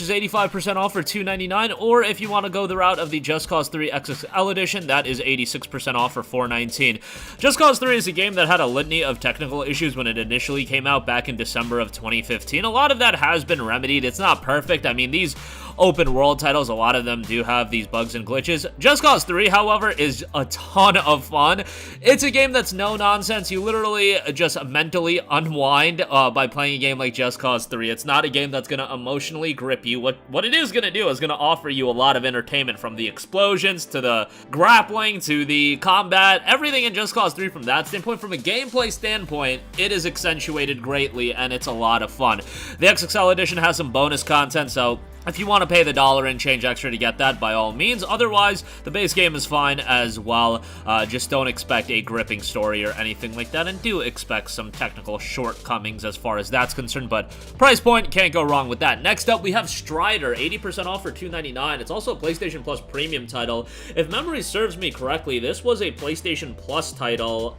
is 85% off for $299, or if you want to go the route of the Just Cause 3 XXL Edition, that is 86% off for $419. Just Cause 3 is a game that had a litany of technical issues when it initially came out back in December of 2015. A lot of that has been remedied. It's not perfect. I mean, these open world titles, a lot of them do have these bugs and glitches. Just Cause 3, however, is a ton of fun. It's a game that's no nonsense. You literally just mentally unwind by playing a game like Just Cause 3. It's not a game that's going to emotionally grip you. What it is going to do is going to offer you a lot of entertainment, from the explosions to the grappling to the combat, everything in Just Cause 3 from that standpoint. From a gameplay standpoint, it is accentuated greatly, and it's a lot of fun. The XXL edition has some bonus content, so if you want to pay the $1 and change extra to get that, by all means. Otherwise, the base game is fine as well. Just don't expect a gripping story or anything like that, and do expect some technical shortcomings as far as that's concerned, but price point, can't go wrong with that. Next up, we have Strider, 80% off for $299. It's also a PlayStation Plus premium title. If memory serves me correctly, this was a PlayStation Plus title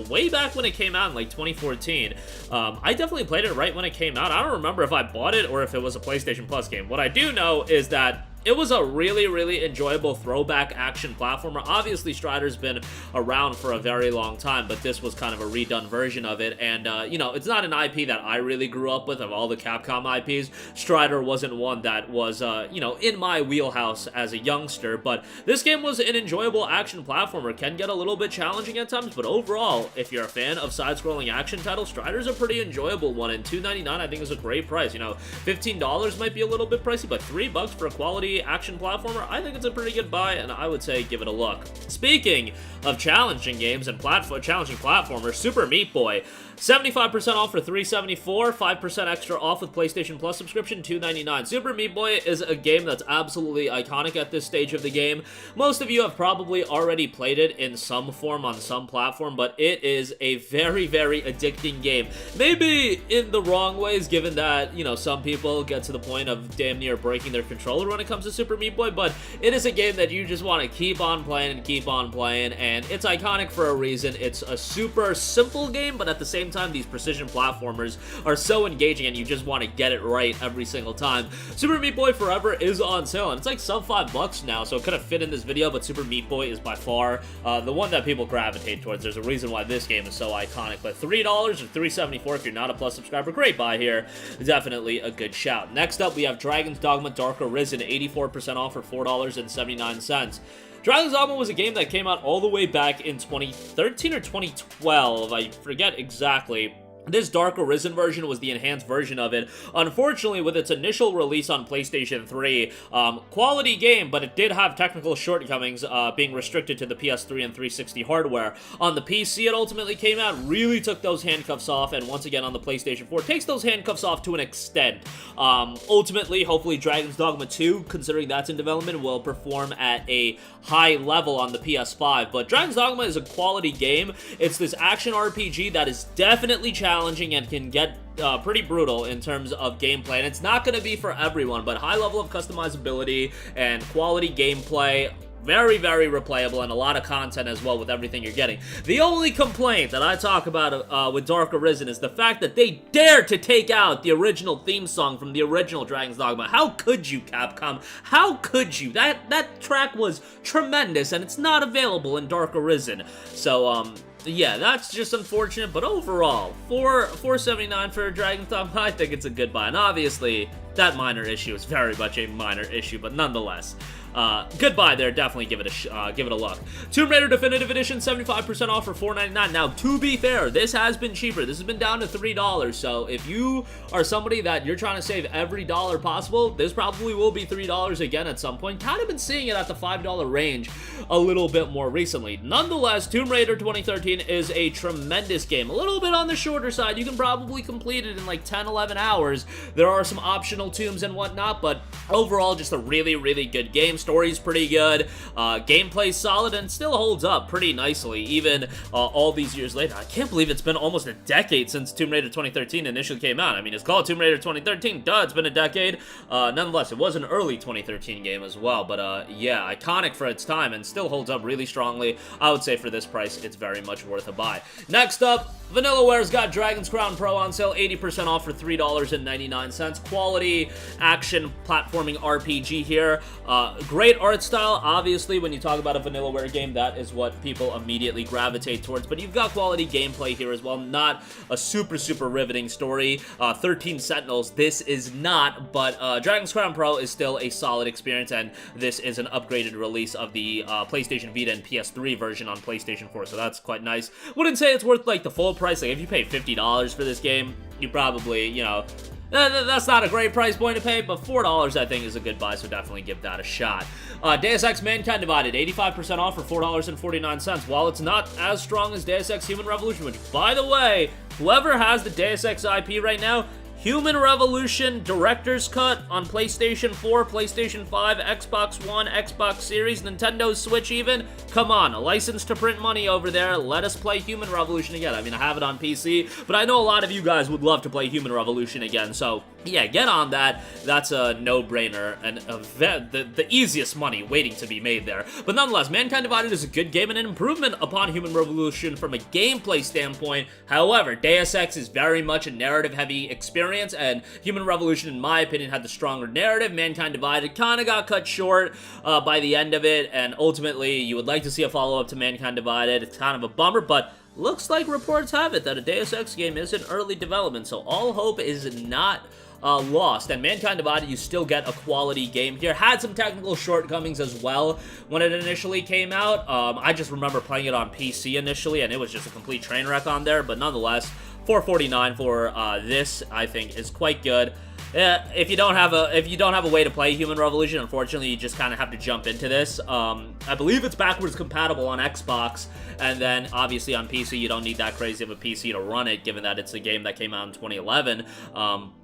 way back when it came out in like 2014. I definitely played it right when it came out. I don't remember if I bought it or if it was a PlayStation Plus game. What I do know is that it was a really, really enjoyable throwback action platformer. Obviously, Strider's been around for a very long time, but this was kind of a redone version of it. And, you know, it's not an IP that I really grew up with. Of all the Capcom IPs, Strider wasn't one that was, you know, in my wheelhouse as a youngster. But this game was an enjoyable action platformer. Can get a little bit challenging at times, but overall, if you're a fan of side-scrolling action titles, Strider's a pretty enjoyable one. And $299, I think, is a great price. You know, $15 might be a little bit pricey, but $3 for a quality action platformer, I think it's a pretty good buy, and I would say give it a look. Speaking of challenging games and challenging platformers, Super Meat Boy, 75% off for $374, 5% extra off with PlayStation Plus subscription, $299. Super Meat Boy is a game that's absolutely iconic at this stage of the game. Most of you have probably already played it in some form on some platform, but it is a very, very addicting game. Maybe in the wrong ways, given that, you know, some people get to the point of damn near breaking their controller when it comes to Super Meat Boy, but it is a game that you just want to keep on playing and keep on playing, and it's iconic for a reason. It's a super simple game, but at the same time, these precision platformers are so engaging, and you just want to get it right every single time. Super Meat Boy Forever is on sale, and it's like sub $5 now, so it could have fit in this video, but Super Meat Boy is by far the one that people gravitate towards. There's a reason why this game is so iconic, but $3 or $374 if you're not a Plus subscriber, great buy here. Definitely a good shout. Next up, we have Dragon's Dogma Dark Arisen, 84% off for $4.79. Dragon's Dogma was a game that came out all the way back in 2013 or 2012, I forget exactly. This Dark Arisen version was the enhanced version of it. Unfortunately, with its initial release on PlayStation 3, quality game, but it did have technical shortcomings, being restricted to the PS3 and 360 hardware. On the PC, it ultimately came out, really took those handcuffs off, and once again on the PlayStation 4, takes those handcuffs off to an extent. Ultimately, hopefully Dragon's Dogma 2, considering that's in development, will perform at a high level on the PS5, but Dragon's Dogma is a quality game. It's this action RPG that is definitely challenging and can get pretty brutal in terms of gameplay, and it's not going to be for everyone, but high level of customizability and quality gameplay. Very, very replayable, and a lot of content as well with everything you're getting. The only complaint that I talk about with Dark Arisen is the fact that they dared to take out the original theme song from the original Dragon's Dogma. How could you, Capcom? How could you? That track was tremendous, and it's not available in Dark Arisen. So, yeah, that's just unfortunate, but overall, $479 for Dragon's Dogma, I think it's a good buy. And obviously, that minor issue is very much a minor issue, but nonetheless, good buy there. Definitely give it a look. Tomb Raider Definitive Edition, 75% off for $4.99. Now, to be fair, this has been cheaper. This has been down to $3. So if you are somebody that you're trying to save every dollar possible, this probably will be $3 again at some point. Kind of been seeing it at the $5 range a little bit more recently. Nonetheless, Tomb Raider 2013 is a tremendous game. A little bit on the shorter side. You can probably complete it in like 10, 11 hours. There are some optional tombs and whatnot, but overall, just a really, really good game. Story's pretty good, gameplay's solid, and still holds up pretty nicely, even all these years later. I can't believe it's been almost a decade since Tomb Raider 2013 initially came out. I mean, it's called Tomb Raider 2013, duh, it's been a decade. Nonetheless, it was an early 2013 game as well, but yeah, iconic for its time, and still holds up really strongly. I would say for this price, it's very much worth a buy. Next up, Vanillaware's got Dragon's Crown Pro on sale, 80% off for $3.99. Quality story, action, platforming RPG here. Great art style. Obviously, when you talk about a vanillaware game, that is what people immediately gravitate towards. But you've got quality gameplay here as well. Not a super riveting story. 13 Sentinels, this is not, but Dragon's Crown Pro is still a solid experience, and this is an upgraded release of the PlayStation Vita and PS3 version on PlayStation 4, so that's quite nice. Wouldn't say it's worth, like, the full price. Like, if you pay $50 for this game, you probably, you know, that's not a great price point to pay, but $4 I think is a good buy, so definitely give that a shot. Deus Ex Mankind Divided, 85% off for $4.49. While it's not as strong as Deus Ex Human Revolution, which, by the way, whoever has the Deus Ex IP right now, Human Revolution Director's Cut on PlayStation 4, PlayStation 5, Xbox One, Xbox Series, Nintendo Switch even. Come on, a license to print money over there. Let us play Human Revolution again. I mean, I have it on PC, but I know a lot of you guys would love to play Human Revolution again, so yeah, get on that. That's a no-brainer and the easiest money waiting to be made there. But nonetheless, Mankind Divided is a good game and an improvement upon Human Revolution from a gameplay standpoint. However, Deus Ex is very much a narrative-heavy experience, and Human Revolution, in my opinion, had the stronger narrative. Mankind Divided kind of got cut short by the end of it, and ultimately, you would like to see a follow-up to Mankind Divided. It's kind of a bummer, but looks like reports have it that a Deus Ex game is in early development, so all hope is not lost. And Mankind Divided, you still get a quality game here. Had some technical shortcomings as well when it initially came out. I just remember playing it on PC initially, and it was just a complete train wreck on there, but nonetheless, $4.49 for this, I think, is quite good. If you don't have a way to play Human Revolution, unfortunately, you just kind of have to jump into this. I believe it's backwards compatible on Xbox, and then obviously on PC, you don't need that crazy of a PC to run it, given that it's a game that came out in 2011.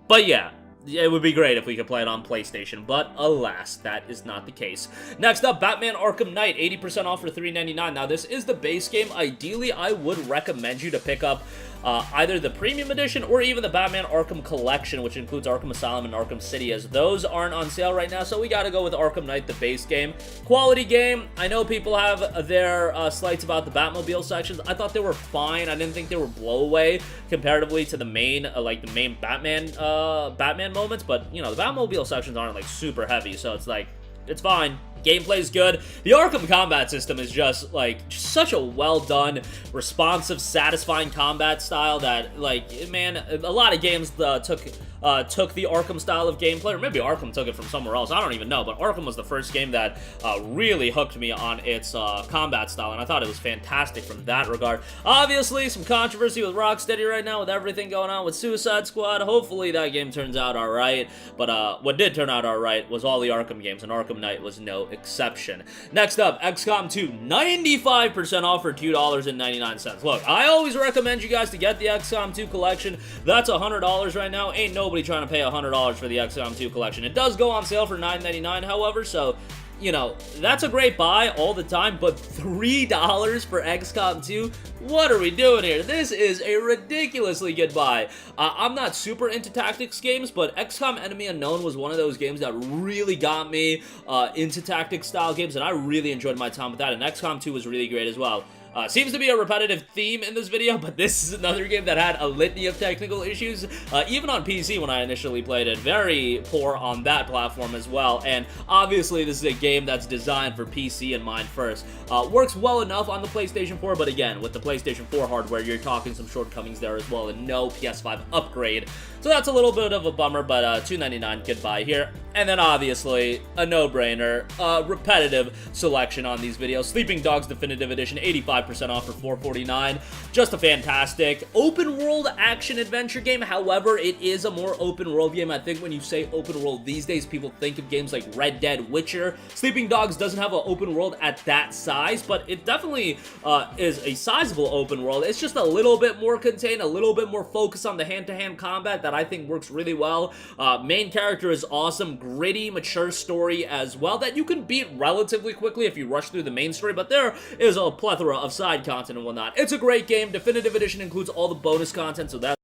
But yeah. It would be great if we could play it on PlayStation, but alas, that is not the case. Next up, Batman Arkham Knight, 80% off for $3.99. Now, this is the base game. Ideally, I would recommend you to pick up either the Premium Edition or even the Batman Arkham Collection, which includes Arkham Asylum and Arkham City, as those aren't on sale right now, so we gotta go with Arkham Knight, the base game. Quality game. I know people have their slights about the Batmobile sections. I thought they were fine. I didn't think they were blowaway comparatively to the main, Batman moments, but, you know, the Batmobile sections aren't, like, super heavy, so it's, like, it's fine. Gameplay's good. The Arkham combat system is just such a well-done, responsive, satisfying combat style that, like, man, a lot of games took the Arkham style of gameplay, or maybe Arkham took it from somewhere else, I don't even know, but Arkham was the first game that really hooked me on its combat style, and I thought it was fantastic from that regard. Obviously, some controversy with Rocksteady right now with everything going on with Suicide Squad. Hopefully that game turns out alright, but what did turn out alright was all the Arkham games, and Arkham Knight was no exception. Next up, XCOM 2, 95% off for $2.99. Look, I always recommend you guys to get the XCOM 2 collection. That's $100 right now. Ain't nobody trying to pay $100 for the XCOM 2 collection. It does go on sale for $9.99, however, so, you know, that's a great buy all the time, but $3 for XCOM 2? What are we doing here? This is a ridiculously good buy. I'm not super into tactics games, but XCOM Enemy Unknown was one of those games that really got me into tactics style games, and I really enjoyed my time with that, and XCOM 2 was really great as well. Seems to be a repetitive theme in this video, but this is another game that had a litany of technical issues, even on PC when I initially played it. Very poor on that platform as well, and obviously this is a game that's designed for PC in mind first. Works well enough on the PlayStation 4, but again, with the PlayStation 4 hardware, you're talking some shortcomings there as well, and no PS5 upgrade. So that's a little bit of a bummer, but $2.99 good buy here. And then obviously, a no-brainer, repetitive selection on these videos. Sleeping Dogs Definitive Edition, 85% off for $4.49. Just a fantastic open-world action-adventure game. However, it is a more open-world game. I think when you say open-world these days, people think of games like Red Dead, Witcher. Sleeping Dogs doesn't have an open world at that size, but it definitely is a sizable open world. It's just a little bit more contained, a little bit more focused on the hand-to-hand combat that I think works really well. Main character is awesome. Gritty, mature story as well that you can beat relatively quickly if you rush through the main story, but there is a plethora of side content and whatnot. It's a great game. Definitive Edition includes all the bonus content, so